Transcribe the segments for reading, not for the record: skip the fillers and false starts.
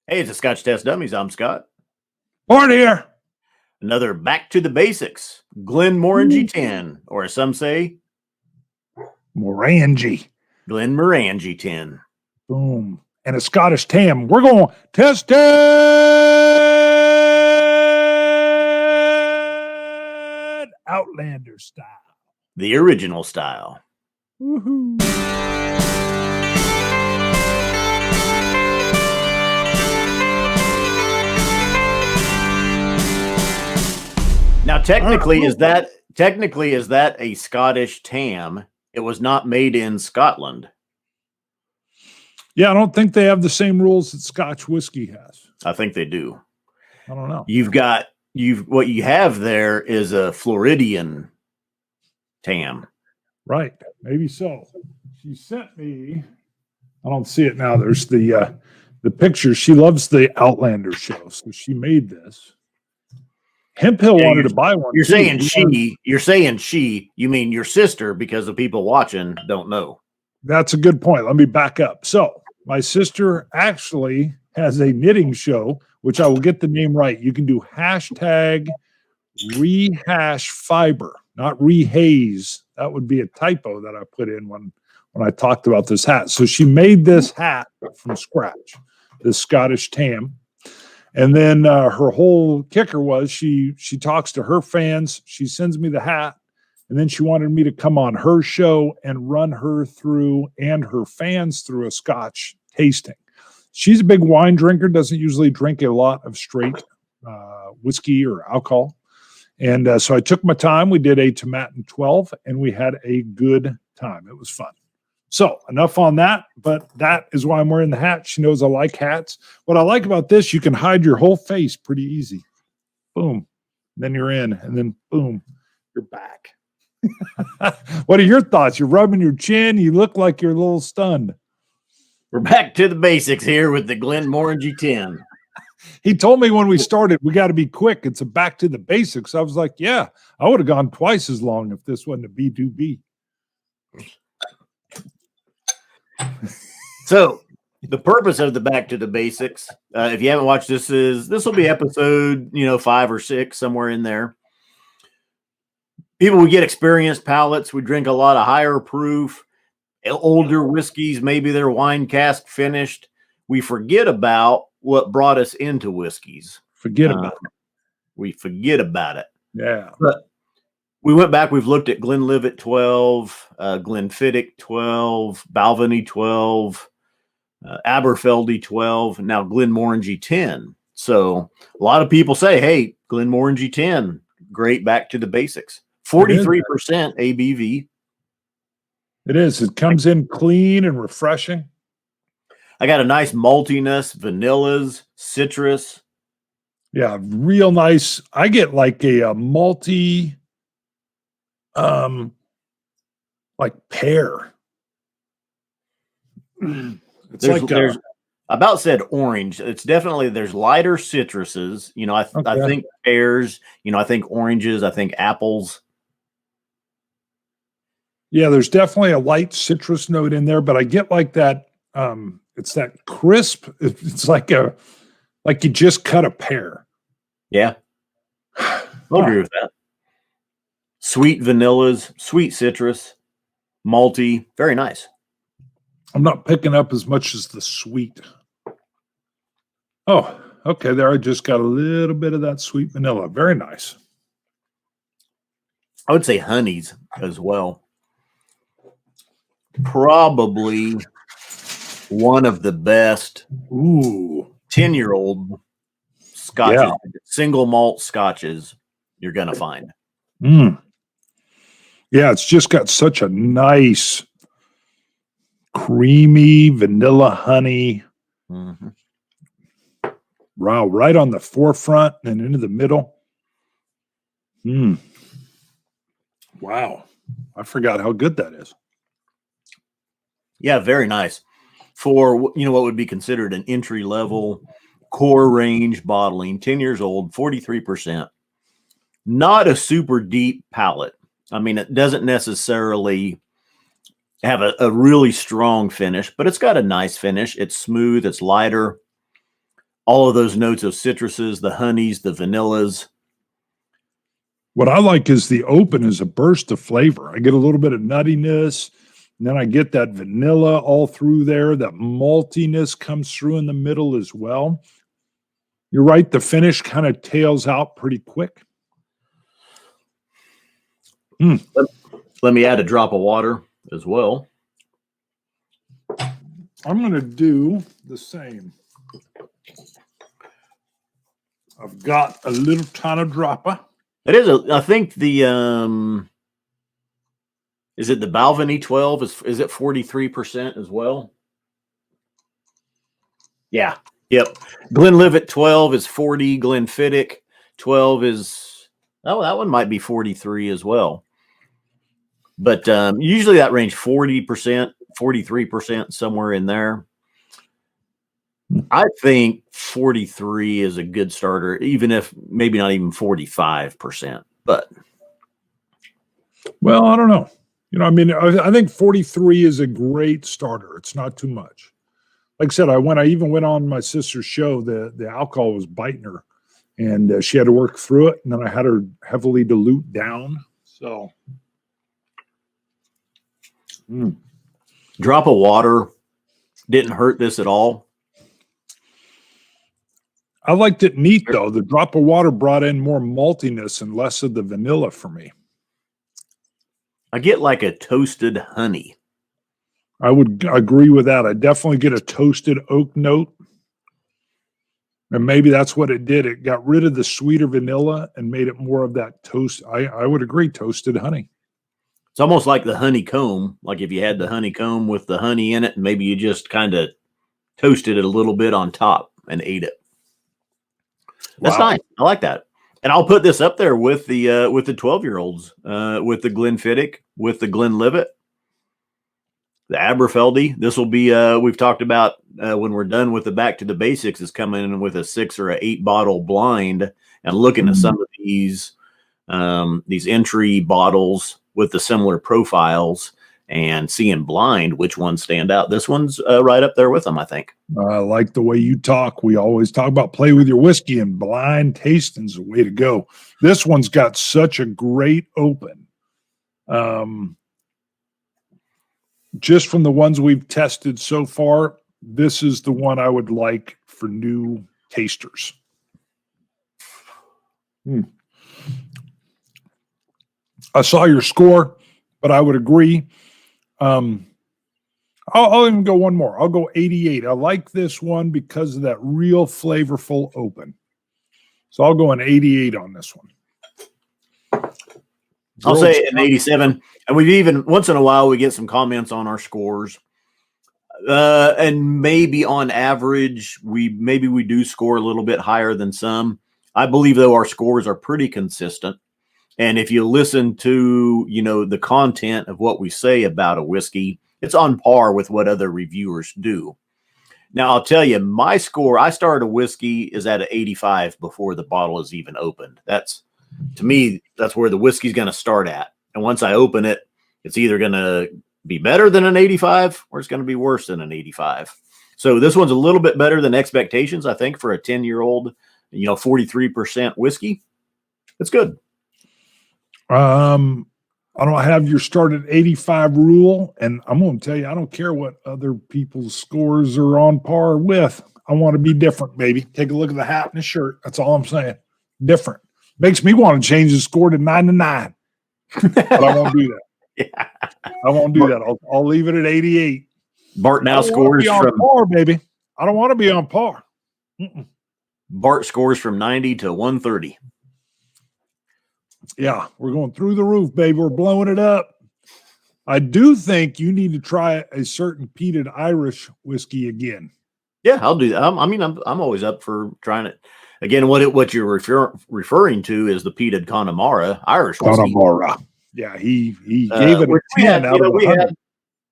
Hey, it's a Scotch Test Dummies. I'm Scott. Morning here. Another back to the basics. Glenmorangie 10, or as some say, Morangie. Glenmorangie 10. Boom. And a Scottish tam. We're going to test it Outlander style. The original style. Woohoo. Now, technically, is that a Scottish tam? It was not made in Scotland. Yeah, I don't think they have the same rules that Scotch whiskey has. I think they do. I don't know. What you have there is a Floridian tam. Right. Maybe so. She sent me, I don't see it now. There's the picture. She loves the Outlander show. So she made this. Hemphill wanted to buy one. You're saying she, you mean your sister, because the people watching don't know. That's a good point. Let me back up. So my sister actually has a knitting show, which I will get the name right. You can do hashtag rehash fiber, not rehaze. That would be a typo that I put in when I talked about this hat. So she made this hat from scratch, this Scottish tam. And then her whole kicker was she talks to her fans. She sends me the hat. And then she wanted me to come on her show and run her through and her fans through a Scotch tasting. She's a big wine drinker, doesn't usually drink a lot of straight whiskey or alcohol. And so I took my time. We did a Tomatin 12, and we had a good time. It was fun. So enough on that, but that is why I'm wearing the hat. She knows I like hats. What I like about this, you can hide your whole face pretty easy. Boom. Then you're in, and then boom, you're back. What are your thoughts? You're rubbing your chin. You look like you're a little stunned. We're back to the basics here with the Glenmorangie 10. He told me when we started, we got to be quick. It's a back to the basics. I was like, yeah, I would have gone twice as long if this wasn't a B2B. So the purpose of the back to the basics, if you haven't watched this will be episode 5 or 6, somewhere in there. People, we get experienced palates. We drink a lot of higher proof, older whiskeys. Maybe they're wine cask finished. We forget about what brought us into whiskeys. We forget about it. Yeah. But we went back. We've looked at Glenlivet 12, Glenfiddich 12, Balvenie 12, Aberfeldy 12, and now Glenmorangie 10. So a lot of people say, hey, Glenmorangie 10, great back to the basics. 43% ABV. It is. It comes in clean and refreshing. I got a nice maltiness, vanillas, citrus. Yeah, real nice. I get like a malty, like pear. There's about said orange. It's definitely, there's lighter citruses. I think pears, I think oranges, I think apples. Yeah, there's definitely a light citrus note in there, but I get like that. It's that crisp. It's like you just cut a pear. Yeah, I'll agree with that. Sweet vanillas, sweet citrus, malty, very nice. I'm not picking up as much as the sweet. Oh, okay. There, I just got a little bit of that sweet vanilla. Very nice. I would say honeys as well. Probably one of the best 10-year-old scotches, single malt scotches you're going to find. Yeah, it's just got such a nice, creamy vanilla honey. Mm-hmm. Wow, right on the forefront and into the middle. Wow, I forgot how good that is. Yeah, very nice. For, what would be considered an entry-level core range bottling, 10 years old, 43%. Not a super deep palate. I mean, it doesn't necessarily have a really strong finish, but it's got a nice finish. It's smooth. It's lighter. all of those notes of citruses, the honeys, the vanillas. What I like is the open is a burst of flavor. I get a little bit of nuttiness, and then I get that vanilla all through there. That maltiness comes through in the middle as well. You're right. The finish kind of tails out pretty quick. Let me add a drop of water as well. I'm going to do the same. I've got a little tiny dropper. It is I think the is it the Balvenie 12? Is it 43% as well? Yeah. Yep. Glenlivet 12 is 40. Glenfiddich 12 is, oh, that one might be 43 as well. But usually that range 40%, 43%, somewhere in there. I think 43 is a good starter, even if maybe not even 45%. But well, I don't know. I mean, I think 43 is a great starter. It's not too much. Like I said, I even went on my sister's show. The alcohol was biting her, and she had to work through it. And then I had her heavily dilute down. So, drop of water didn't hurt this at all. I liked it neat though. The drop of water brought in more maltiness and less of the vanilla for me. I get like a toasted honey. I would agree with that. I definitely get a toasted oak note. And maybe that's what it did. It got rid of the sweeter vanilla and made it more of that toast. I would agree, toasted honey. It's almost like the honeycomb. Like if you had the honeycomb with the honey in it, and maybe you just kind of toasted it a little bit on top and ate it. That's nice. I like that. And I'll put this up there with the 12-year-olds, with the Glenfiddich, with the Glenlivet, the Aberfeldy. This will be we've talked about when we're done with the Back to the Basics is coming in with a 6 or 8 bottle blind and looking at some of these entry bottles with the similar profiles and seeing blind which ones stand out. This one's right up there with them, I think. I like the way you talk. We always talk about play with your whiskey, and blind tasting's the way to go. This one's got such a great open. Just from the ones we've tested so far, this is the one I would like for new tasters. I saw your score, but I would agree. I'll even go one more. I'll go 88. I like this one because of that real flavorful open. So I'll go an 88 on this one. I'll say an 87. And we've even, once in a while, we get some comments on our scores. And maybe on average, we do score a little bit higher than some. I believe, though, our scores are pretty consistent. And if you listen to, the content of what we say about a whiskey, it's on par with what other reviewers do. Now, I'll tell you, my score, I started a whiskey is at an 85 before the bottle is even opened. To me, that's where the whiskey's going to start at. And once I open it, it's either going to be better than an 85 or it's going to be worse than an 85. So this one's a little bit better than expectations, I think, for a 10-year-old, 43% whiskey. It's good. I don't have your start at 85 rule, and I'm going to tell you, I don't care what other people's scores are on par with. I want to be different, baby. Take a look at the hat and the shirt. That's all I'm saying. Different. Makes me want to change the score to 99. But I won't do that. Yeah. I won't do that. I'll leave it at 88. Bart now scores from par, baby. I don't want to be on par. Bart scores from 90 to 130. Yeah, we're going through the roof, baby. We're blowing it up. I do think you need to try a certain peated Irish whiskey again. Yeah, I'll do that. I'm always up for trying it again. What you're referring to is the peated Connemara Irish whiskey. Connemara. Yeah, he gave it a 10 out of 100.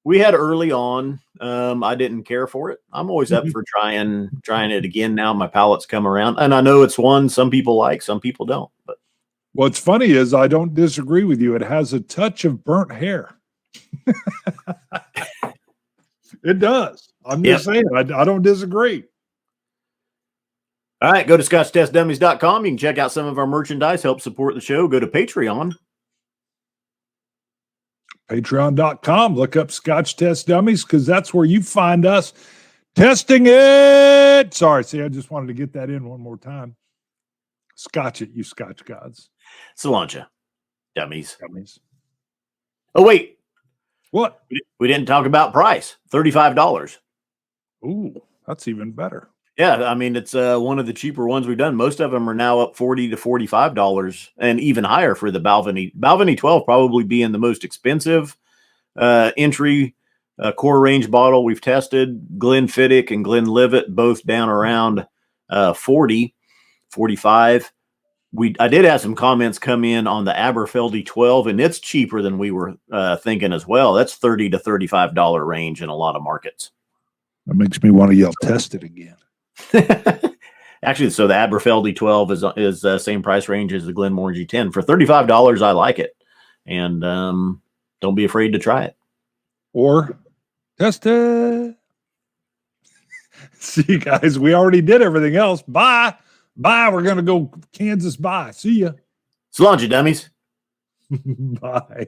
We had early on. I didn't care for it. I'm always up for trying it again. Now my palate's come around, and I know it's one some people like, some people don't. But what's funny is I don't disagree with you. It has a touch of burnt hair. It does. I'm just saying. I don't disagree. All right, go to scotchtestdummies.com. You can check out some of our merchandise, help support the show. Go to Patreon. Patreon.com. Look up Scotch Test Dummies because that's where you find us testing it. Sorry, see, I just wanted to get that in one more time. Scotch it, you Scotch gods. Cilantro. Dummies. Dummies. Oh, wait. What? We didn't talk about price. $35. Ooh, that's even better. Yeah, I mean, it's one of the cheaper ones we've done. Most of them are now up $40 to $45 and even higher for the Balvenie. Balvenie 12 probably being the most expensive entry core range bottle we've tested. Glenfiddich and Glenlivet both down around 40, 45. I did have some comments come in on the Aberfeldy 12, and it's cheaper than we were thinking as well. That's $30 to $35 range in a lot of markets. That makes me want to yell, test it again. Actually, so the Aberfeldy 12 is same price range as the Glenmorangie 10. For $35, I like it. And don't be afraid to try it. Or test it. See you guys. We already did everything else. Bye. Bye. We're going to go Kansas. Bye. See ya. Cilantro, dummies. Bye.